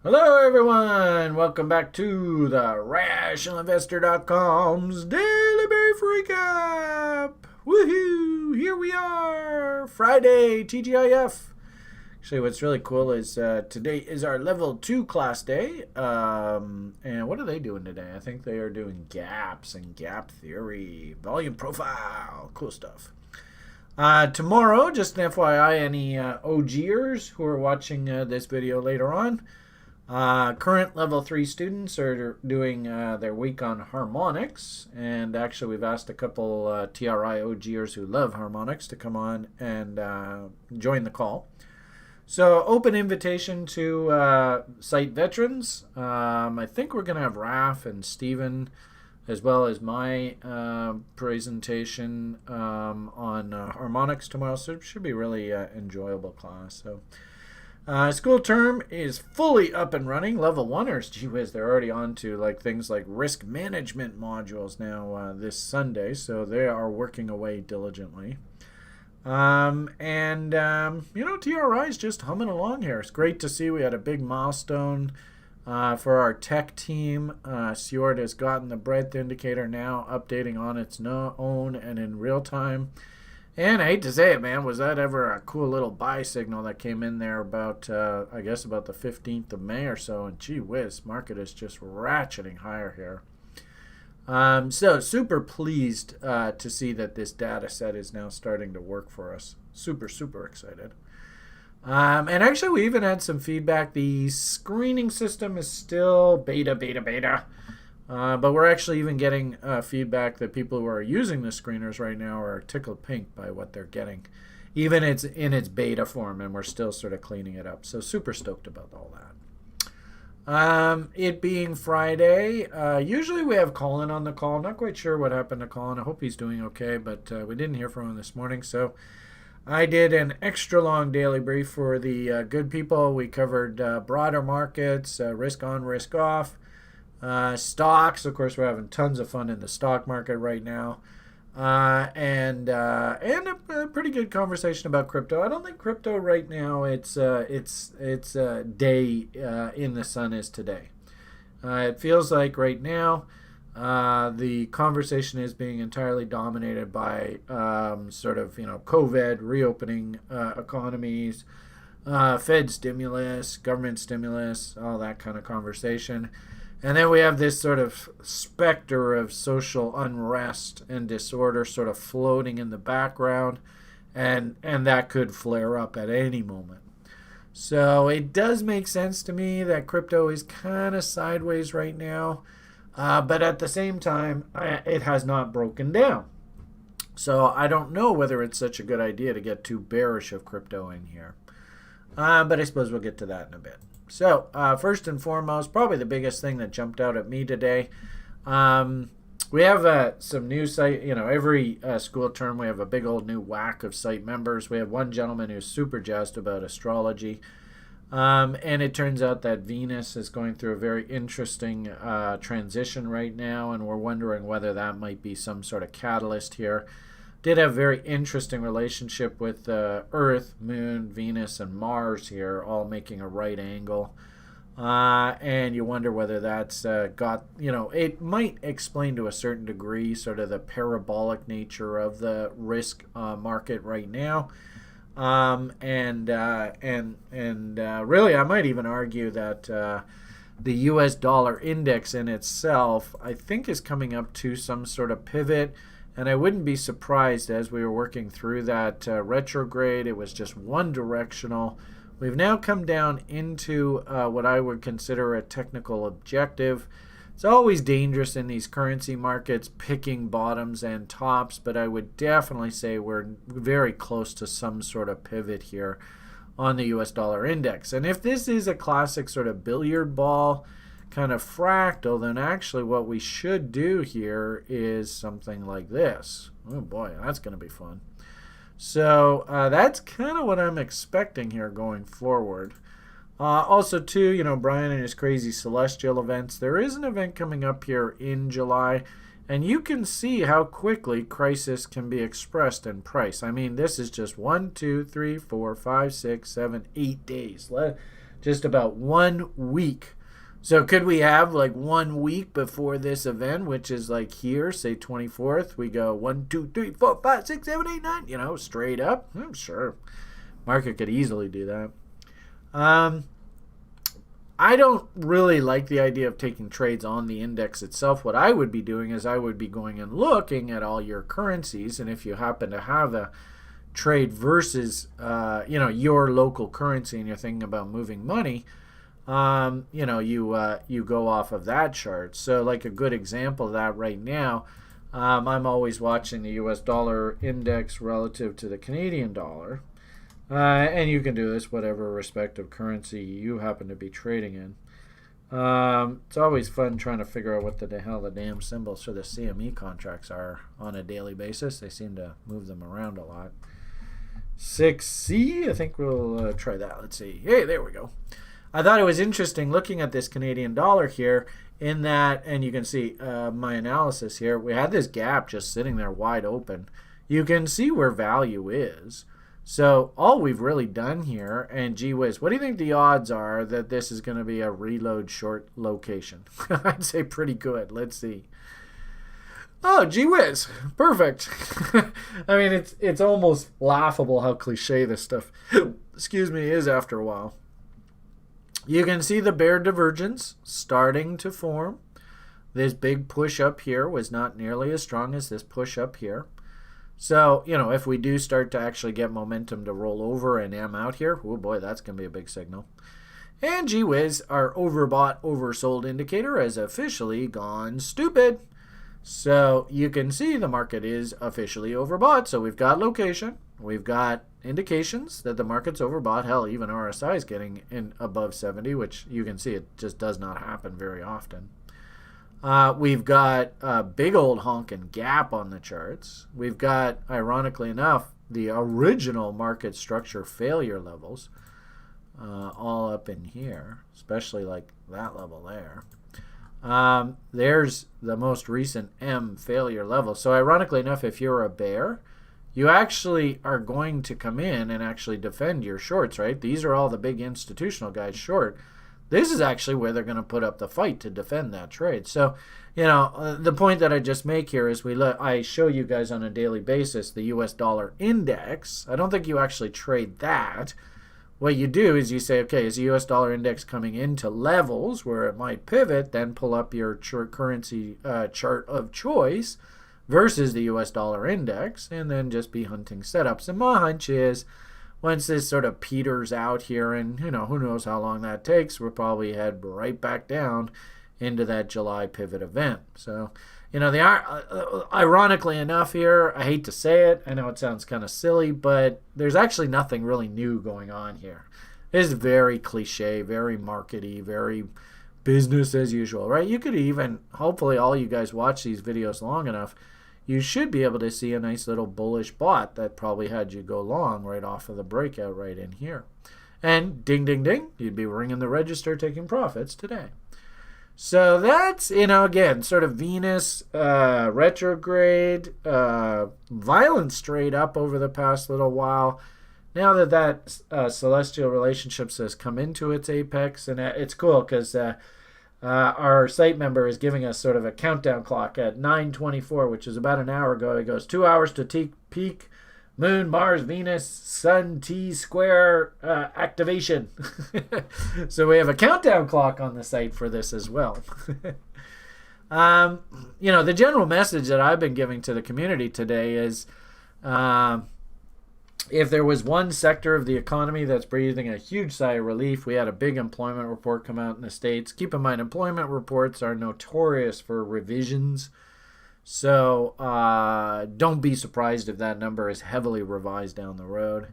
Hello, everyone. Welcome back to the RationalInvestor.com's Daily Berry Recap. Woohoo! Here we are, Friday, TGIF. Actually, what's really cool is today is our level 2 class day. And what are they doing today? I think they are doing gaps and gap theory, volume profile, cool stuff. Tomorrow, just an FYI, any OGers who are watching this video later on, current level 3 students are doing their week on harmonics, and actually we've asked a couple TRI OGers who love harmonics to come on and join the call. So open invitation to site veterans. I think we're going to have Raf and Steven as well as my presentation on harmonics tomorrow, so it should be a really enjoyable class. So school term is fully up and running. Level 1ers, gee whiz, they're already on to things like risk management modules now this Sunday, so they are working away diligently. TRI is just humming along here. It's great to see we had a big milestone for our tech team. Seward has gotten the breadth indicator now updating on its own and in real time. And I hate to say it, man, was that ever a cool little buy signal that came in there about, I guess, about the 15th of May or so. And gee whiz, market is just ratcheting higher here. So super pleased to see that this data set is now starting to work for us. Super, super excited. And actually, we even had some feedback. The screening system is still beta. But we're actually even getting feedback that people who are using the screeners right now are tickled pink by what they're getting. Even it's in its beta form, and we're still sort of cleaning it up. So super stoked about all that. It being Friday, usually we have Colin on the call. Not quite sure what happened to Colin. I hope he's doing okay, but we didn't hear from him this morning. So I did an extra long daily brief for the good people. We covered broader markets, risk on, risk off. Stocks, of course, we're having tons of fun in the stock market right now, and a pretty good conversation about crypto. I don't think crypto right now its day in the sun is today. It feels like right now the conversation is being entirely dominated by COVID, reopening economies, Fed stimulus, government stimulus, all that kind of conversation. And then we have this sort of specter of social unrest and disorder sort of floating in the background, and that could flare up at any moment. So it does make sense to me that crypto is kind of sideways right now, but at the same time, it has not broken down. So I don't know whether it's such a good idea to get too bearish of crypto in here. But I suppose we'll get to that in a bit. So, first and foremost, probably the biggest thing that jumped out at me today, we have some new site, every school term we have a big old new whack of site members. We have one gentleman who's super jazzed about astrology, and it turns out that Venus is going through a very interesting transition right now, and we're wondering whether that might be some sort of catalyst here. Did have a very interesting relationship with Earth, Moon, Venus, and Mars here, all making a right angle. And you wonder whether that's it might explain to a certain degree sort of the parabolic nature of the risk market right now. Really, I might even argue that the US dollar index in itself, I think, is coming up to some sort of pivot. And I wouldn't be surprised as we were working through that retrograde. It was just one directional. We've now come down into what I would consider a technical objective. It's always dangerous in these currency markets picking bottoms and tops, but I would definitely say we're very close to some sort of pivot here on the US dollar index. And if this is a classic sort of billiard ball kind of fractal, then actually what we should do here is something like this. Oh boy, that's going to be fun. So that's kind of what I'm expecting here going forward. Also too, Brian and his crazy celestial events. There is an event coming up here in July, and you can see how quickly crisis can be expressed in price. I mean, this is just 1, 2, 3, 4, 5, 6, 7, 8 days. just about 1 week. So could we have like 1 week before this event, which is like here, say 24th, we go 1, 2, 3, 4, 5, 6, 7, 8, 9, straight up? I'm sure. Market could easily do that. I don't really like the idea of taking trades on the index itself. What I would be doing is I would be going and looking at all your currencies, and if you happen to have a trade versus your local currency and you're thinking about moving money, you go off of that chart. So like a good example of that right now, I'm always watching the US dollar index relative to the Canadian dollar. And you can do this whatever respective currency you happen to be trading in. It's always fun trying to figure out what the hell the damn symbols for the CME contracts are on a daily basis. They seem to move them around a lot. 6C, I think we'll try that. Let's see. Hey, there we go. I thought it was interesting looking at this Canadian dollar here in that, and you can see my analysis here, we had this gap just sitting there wide open. You can see where value is. So all we've really done here, and gee whiz, what do you think the odds are that this is going to be a reload short location? I'd say pretty good. Let's see. Oh, gee whiz. Perfect. I mean, it's almost laughable how cliche this stuff, excuse me, is after a while. You can see the bear divergence starting to form. This big push up here was not nearly as strong as this push up here. So, if we do start to actually get momentum to roll over and M out here, oh boy, that's going to be a big signal. And gee whiz, our overbought, oversold indicator has officially gone stupid. So you can see the market is officially overbought. So we've got location. We've got indications that the market's overbought. Hell, even RSI is getting in above 70, which you can see it just does not happen very often. We've got a big old honking gap on the charts. We've got, ironically enough, the original market structure failure levels all up in here, especially like that level there. There's the most recent M failure level. So ironically enough, if you're a bear, you actually are going to come in and actually defend your shorts, right? These are all the big institutional guys short. This is actually where they're going to put up the fight to defend that trade. So, the point that I just make here is I show you guys on a daily basis the US dollar index. I don't think you actually trade that. What you do is you say, okay, is the US dollar index coming into levels where it might pivot, then pull up your currency chart of choice versus the US dollar index, and then just be hunting setups. And my hunch is once this sort of peters out here, and who knows how long that takes, we'll probably head right back down into that July pivot event. So, ironically enough here, I hate to say it, I know it sounds kind of silly, but there's actually nothing really new going on here. It's very cliche, very markety, very business as usual, right? You could even, hopefully all you guys watch these videos long enough, you should be able to see a nice little bullish bot that probably had you go long right off of the breakout right in here. And ding, ding, ding, you'd be ringing the register taking profits today. So that's, again, sort of Venus retrograde, violent straight up over the past little while. Now that celestial relationships has come into its apex, and it's cool because our site member is giving us sort of a countdown clock at 9:24, which is about an hour ago. He goes 2 hours to peak Moon, Mars, Venus, Sun, T-square activation. So we have a countdown clock on the site for this as well. The general message that I've been giving to the community today is if there was one sector of the economy that's breathing a huge sigh of relief, we had a big employment report come out in the States. Keep in mind, employment reports are notorious for revisions. So don't be surprised if that number is heavily revised down the road.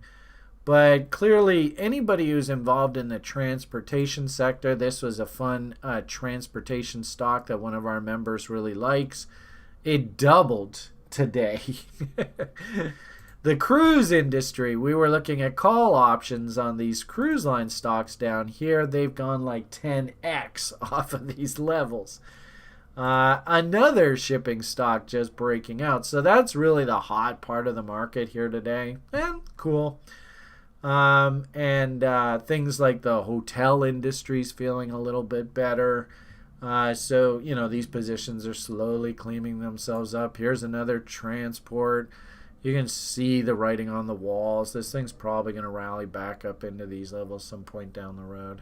But clearly, anybody who's involved in the transportation sector, this was a fun transportation stock that one of our members really likes. It doubled today. The cruise industry, we were looking at call options on these cruise line stocks down here. They've gone like 10x off of these levels. Another shipping stock just breaking out. So that's really the hot part of the market here today. And cool. And things like the hotel industry's feeling a little bit better. So, these positions are slowly cleaning themselves up. Here's another transport. You can see the writing on the walls. This thing's probably going to rally back up into these levels some point down the road.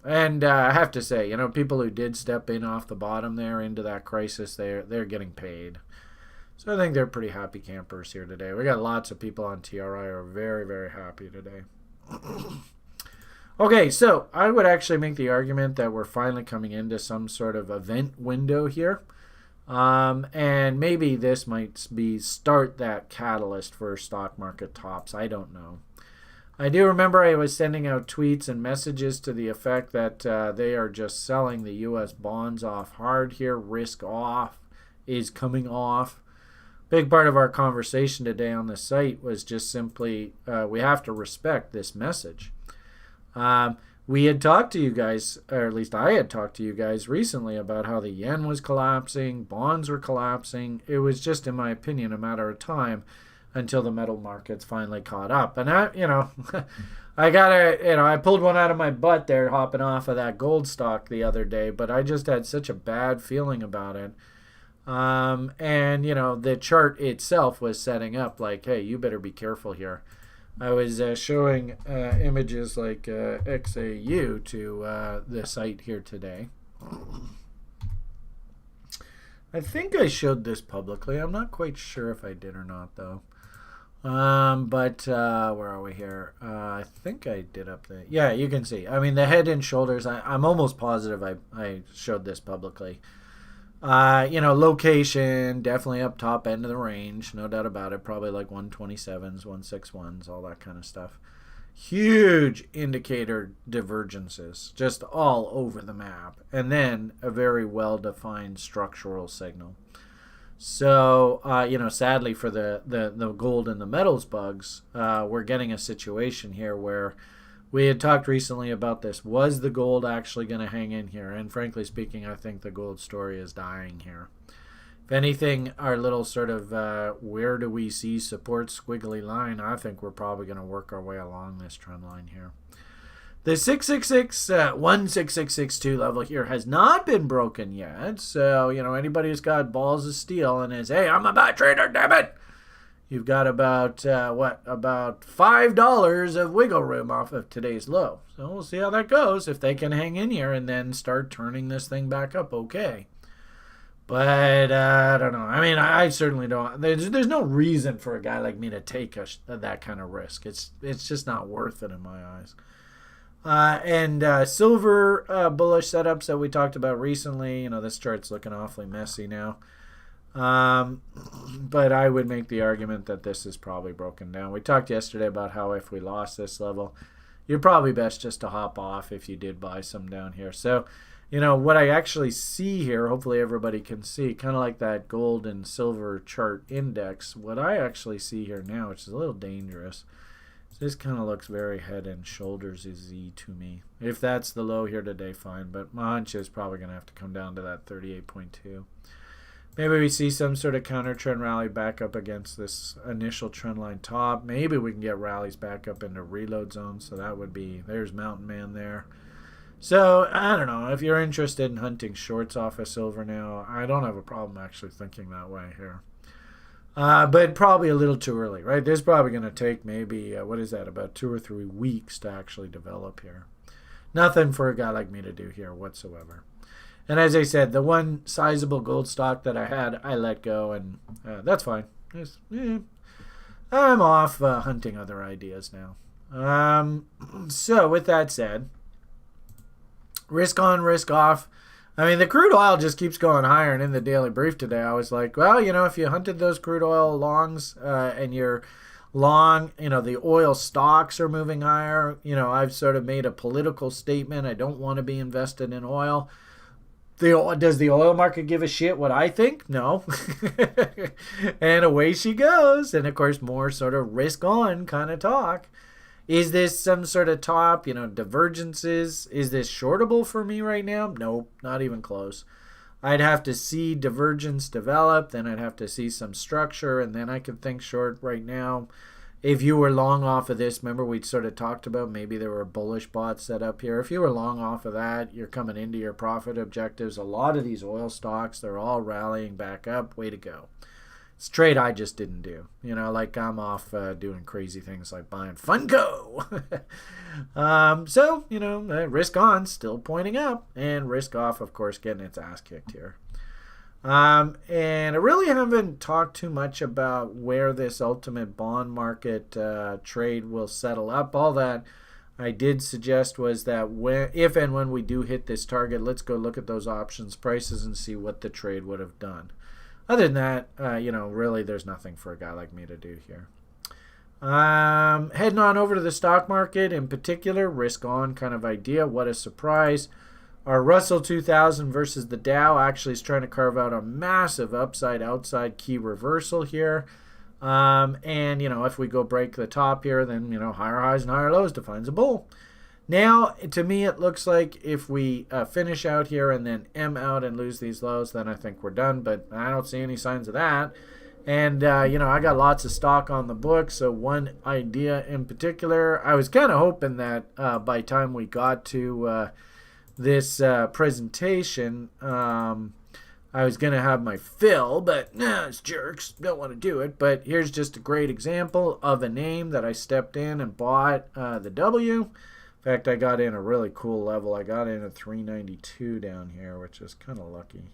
And I have to say, people who did step in off the bottom there into that crisis, they're getting paid. So I think they're pretty happy campers here today. We got lots of people on TRI who are very, very happy today. Okay, so I would actually make the argument that we're finally coming into some sort of event window here. And maybe this might start that catalyst for stock market tops. I don't know. I do remember I was sending out tweets and messages to the effect that they are just selling the U.S. bonds off hard here. Risk off is coming off. Big part of our conversation today on the site was just simply we have to respect this message. We had talked to you guys, or at least I had talked to you guys recently about how the yen was collapsing, bonds were collapsing. It was just, in my opinion, a matter of time until the metal markets finally caught up. And I I pulled one out of my butt there hopping off of that gold stock the other day, but I just had such a bad feeling about it. And the chart itself was setting up like, hey, you better be careful here. I was showing images like XAU to the site here today. I think I showed this publicly. I'm not quite sure if I did or not, though. But where are we here? I think I did up there. Yeah, you can see. I mean, the head and shoulders, I'm almost positive I showed this publicly. Location, definitely up top end of the range, no doubt about it. Probably like 127s, 161s, all that kind of stuff. Huge indicator divergences, just all over the map. And then a very well-defined structural signal. So, sadly for the gold and the metals bugs, we're getting a situation here where we had talked recently about this. Was the gold actually going to hang in here? And frankly speaking, I think the gold story is dying here. If anything, our little sort of where do we see support squiggly line, I think we're probably going to work our way along this trend line here. The 16662 level here has not been broken yet. So, anybody who's got balls of steel and is, hey, I'm a buy trader, damn it. You've got about $5 of wiggle room off of today's low. So we'll see how that goes. If they can hang in here and then start turning this thing back up, okay. But I don't know. I mean, I certainly don't. There's no reason for a guy like me to take that kind of risk. It's just not worth it in my eyes. And silver bullish setups that we talked about recently. This chart's looking awfully messy now. But I would make the argument that this is probably broken down. We talked yesterday about how if we lost this level, you're probably best just to hop off if you did buy some down here. So, what I actually see here, hopefully everybody can see, kind of like that gold and silver chart index, what I actually see here now, which is a little dangerous, this kind of looks very head and shoulders-y to me. If that's the low here today, fine, but my hunch is probably going to have to come down to that 38.2. Maybe we see some sort of counter trend rally back up against this initial trend line top. Maybe we can get rallies back up into reload zones. So that would be, there's Mountain Man there. So I don't know. If you're interested in hunting shorts off of silver now, I don't have a problem actually thinking that way here. But probably a little too early, right? This is probably going to take maybe, about 2 or 3 weeks to actually develop here. Nothing for a guy like me to do here whatsoever. And as I said, the one sizable gold stock that I had, I let go, and that's fine. I'm off hunting other ideas now. So with that said, risk on, risk off. I mean, the crude oil just keeps going higher, and in the daily brief today, I was like, well, if you hunted those crude oil longs and you're long, the oil stocks are moving higher. I've sort of made a political statement. I don't want to be invested in oil. Does the oil market give a shit what I think? No. And away she goes. And, of course, more sort of risk on kind of talk. Is this some sort of top, divergences? Is this shortable for me right now? Nope, not even close. I'd have to see divergence develop. Then I'd have to see some structure. And then I could think short right now. If you were long off of this, remember we'd sort of talked about maybe there were bullish bots set up here. If you were long off of that, you're coming into your profit objectives. A lot of these oil stocks, they're all rallying back up. Way to go. It's a trade I just didn't do. Like I'm off doing crazy things like buying Funko. So, risk on, still pointing up. And risk off, of course, getting its ass kicked here. And I really haven't talked too much about where this ultimate bond market trade will settle up. All that I did suggest was that if and when we do hit this target, let's go look at those options prices and see what the trade would have done. Other than that, really there's nothing for a guy like me to do here. Heading on over to the stock market in particular, risk on kind of idea. What a surprise. Our Russell 2000 versus the Dow actually is trying to carve out a massive upside-outside key reversal here. And, if we go break the top here, then, higher highs and higher lows defines a bull. Now, to me, it looks like if we finish out here and then M out and lose these lows, then I think we're done. But I don't see any signs of that. And, I got lots of stock on the book. So one idea in particular, I was kind of hoping that by the time we got to this presentation, I was going to have my fill, but it's jerks, don't want to do it. But here's just a great example of a name that I stepped in and bought the W. In fact, I got in a really cool level. I got in at 392 down here, which is kind of lucky.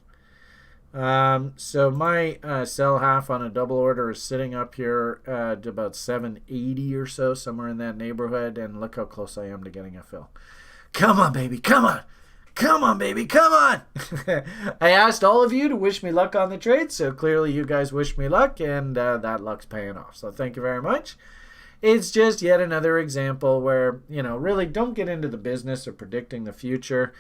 So my sell half on a double order is sitting up here at about 780 or so, somewhere in that neighborhood. And look how close I am to getting a fill. Come on, baby. Come on. Come on, baby. Come on. I asked all of you to wish me luck on the trade, so clearly you guys wish me luck, and that luck's paying off. So thank you very much. It's just yet another example where, really don't get into the business of predicting the future.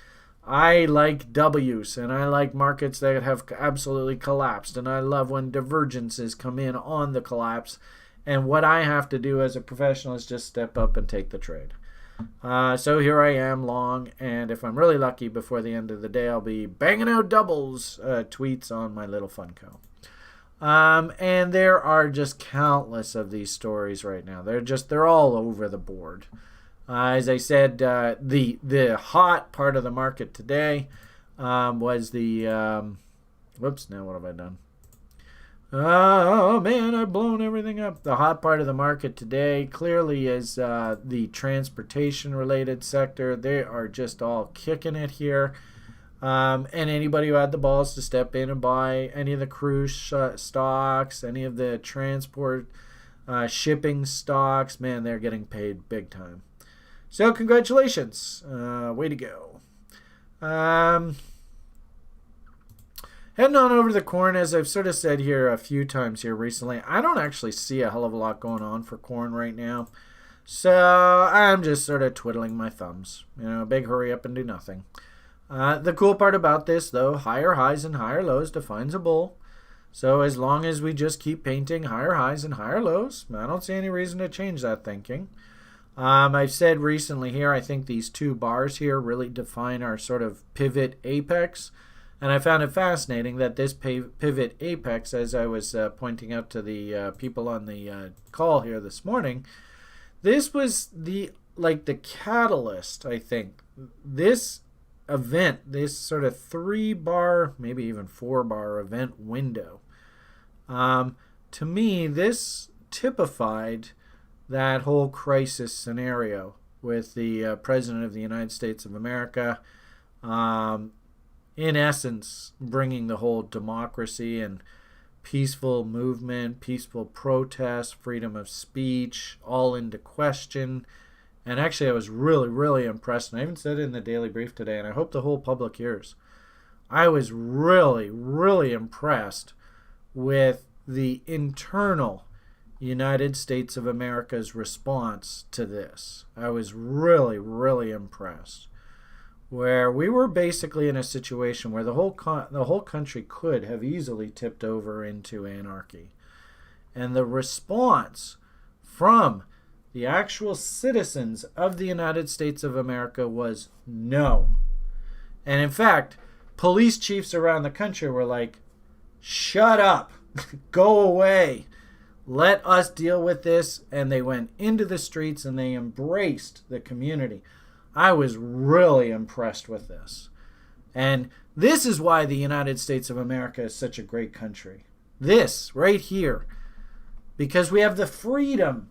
I like W's, and I like markets that have absolutely collapsed, and I love when divergences come in on the collapse. And what I have to do as a professional is just step up and take the trade. So here I am long, and if I'm really lucky before the end of the day, I'll be banging out doubles tweets on my little Funko. And there are just countless of these stories right now. They're all over the board. As I said, the hot part of the market today was the whoops, now what have I done? Oh man, I've blown everything up. The hot part of the market today clearly is the transportation related sector. They are just all kicking it here. And anybody who had the balls to step in and buy any of the cruise stocks, any of the transport shipping stocks, man, they're getting paid big time. So congratulations. Way to go. Heading on over to the corn, as I've sort of said here a few times here recently, I don't actually see a hell of a lot going on for corn right now. So I'm just sort of twiddling my thumbs. Big hurry up and do nothing. The cool part about this, though, higher highs and higher lows defines a bull. So as long as we just keep painting higher highs and higher lows, I don't see any reason to change that thinking. I've said recently here, I think these two bars here really define our sort of pivot apex. And I found it fascinating that this pivot apex, as I was pointing out to the people on the call here this morning, this was the catalyst, I think. This event, this sort of 3-bar, maybe even 4-bar event window, to me, this typified that whole crisis scenario with the President of the United States of America, in essence, bringing the whole democracy and peaceful movement, peaceful protest, freedom of speech, all into question. And actually, I was really, really impressed. And I even said it in the Daily Brief today, and I hope the whole public hears. I was really, really impressed with the internal United States of America's response to this. I was really, really impressed. Where we were basically in a situation where the whole country could have easily tipped over into anarchy. And the response from the actual citizens of the United States of America was no. And in fact, police chiefs around the country were like, shut up, go away, let us deal with this. And they went into the streets and they embraced the community. I was really impressed with this. And this is why the United States of America is such a great country. This right here. Because we have the freedom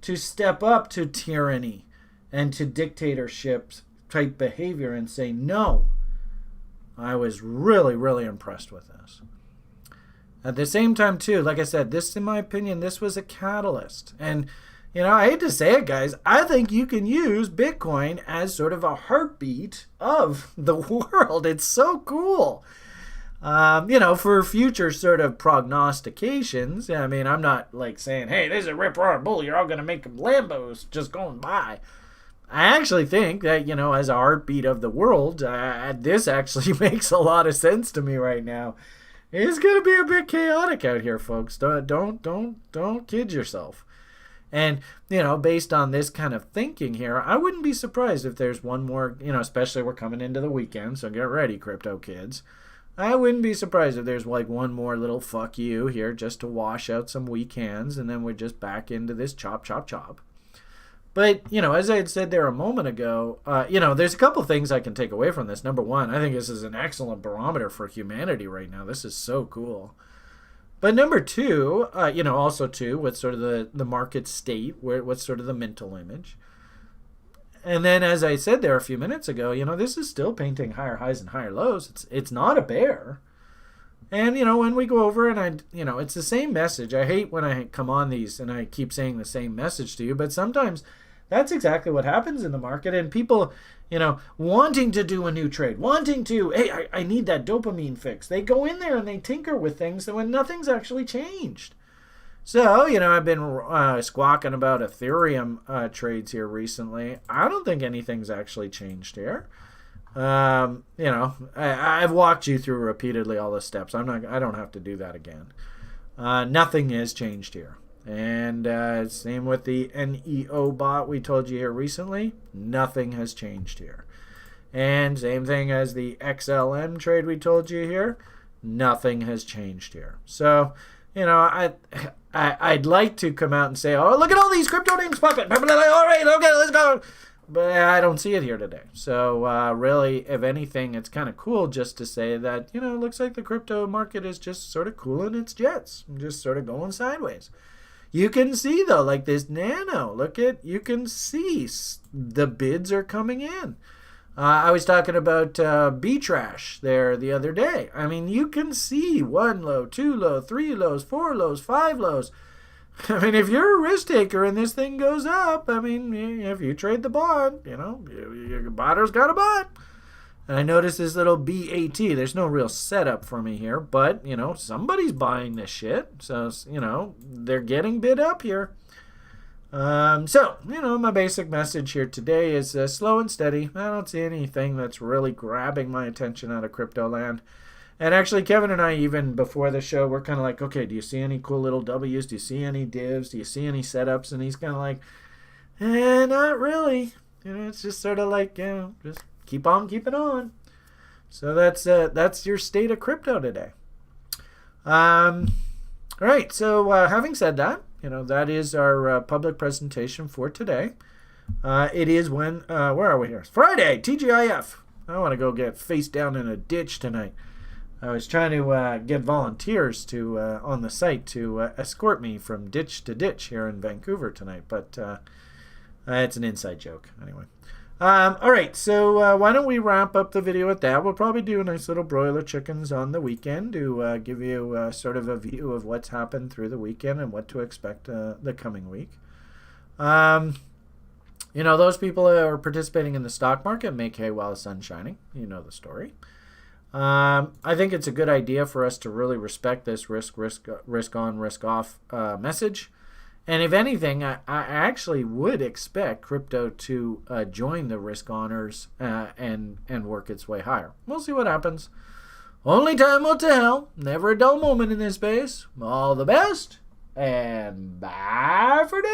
to step up to tyranny and to dictatorship type behavior and say no. I was really, really impressed with this. At the same time, too, like I said, this, in my opinion, this was a catalyst. And, you know, I hate to say it, guys, I think you can use Bitcoin as sort of a heartbeat of the world. It's so cool. You know, for future sort of prognostications, I mean, I'm not like saying, hey, this is a rip-roaring bull, you're all going to make them Lambos just going by. I actually think that, you know, as a heartbeat of the world, this actually makes a lot of sense to me right now. It's going to be a bit chaotic out here, folks. Don't kid yourself. And, you know, based on this kind of thinking here, I wouldn't be surprised if there's one more, you know, especially we're coming into the weekend, so get ready, crypto kids. I wouldn't be surprised if there's like one more little fuck you here just to wash out some weak hands, and then we're just back into this chop, chop, chop. But, you know, as I had said there a moment ago, you know, there's a couple things I can take away from this. Number one, I think this is an excellent barometer for humanity right now. This is so cool. But number two, you know, also too, what's sort of the market state, what's sort of the mental image. And then, as I said there a few minutes ago, you know, this is still painting higher highs and higher lows. It's not a bear. And, you know, when we go over and you know, it's the same message. I hate when I come on these and I keep saying the same message to you, but sometimes that's exactly what happens in the market. And people, you know, wanting to do a new trade, wanting to, hey, I need that dopamine fix. They go in there and they tinker with things when nothing's actually changed. So, you know, I've been squawking about Ethereum trades here recently. I don't think anything's actually changed here. You know, I've walked you through repeatedly all the steps. I don't have to do that again. Nothing has changed here. And same with the NEO bot we told you here recently. Nothing has changed here. And same thing as the XLM trade we told you here. Nothing has changed here. So, you know, I'd like to come out and say, oh, look at all these crypto names popping. All right, okay, let's go. But I don't see it here today. So really, if anything, it's kind of cool just to say that, you know, it looks like the crypto market is just sort of cooling its jets. Just sort of going sideways. You can see, though, like this nano. You can see the bids are coming in. I was talking about B-Trash there the other day. I mean, you can see 1 low, 2 low, 3 lows, 4 lows, 5 lows. I mean, if you're a risk taker and this thing goes up, I mean, if you trade the bond, you know, your botter's got a bot. And I noticed this little BAT. There's no real setup for me here, but, you know, somebody's buying this shit. So, you know, they're getting bid up here. So, you know, my basic message here today is slow and steady. I don't see anything that's really grabbing my attention out of crypto land. And actually, Kevin and I, even before the show, we're kind of like, okay, do you see any cool little W's? Do you see any divs? Do you see any setups? And he's kind of like, not really. You know, it's just sort of like, you know, just keep on keeping on. So that's your state of crypto today. All right. So having said that, you know, that is our public presentation for today. It is where are we here? It's Friday, TGIF. I want to go get face down in a ditch tonight. I was trying to get volunteers to on the site to escort me from ditch to ditch here in Vancouver tonight, but it's an inside joke anyway. All right, so why don't we wrap up the video with that? We'll probably do a nice little broiler chickens on the weekend to give you sort of a view of what's happened through the weekend and what to expect the coming week. You know, those people who are participating in the stock market make hay while the sun's shining. You know the story. I think it's a good idea for us to really respect this risk on, risk off message. And if anything, I actually would expect crypto to join the risk honors and work its way higher. We'll see what happens. Only time will tell. Never a dull moment in this space. All the best, and bye for now.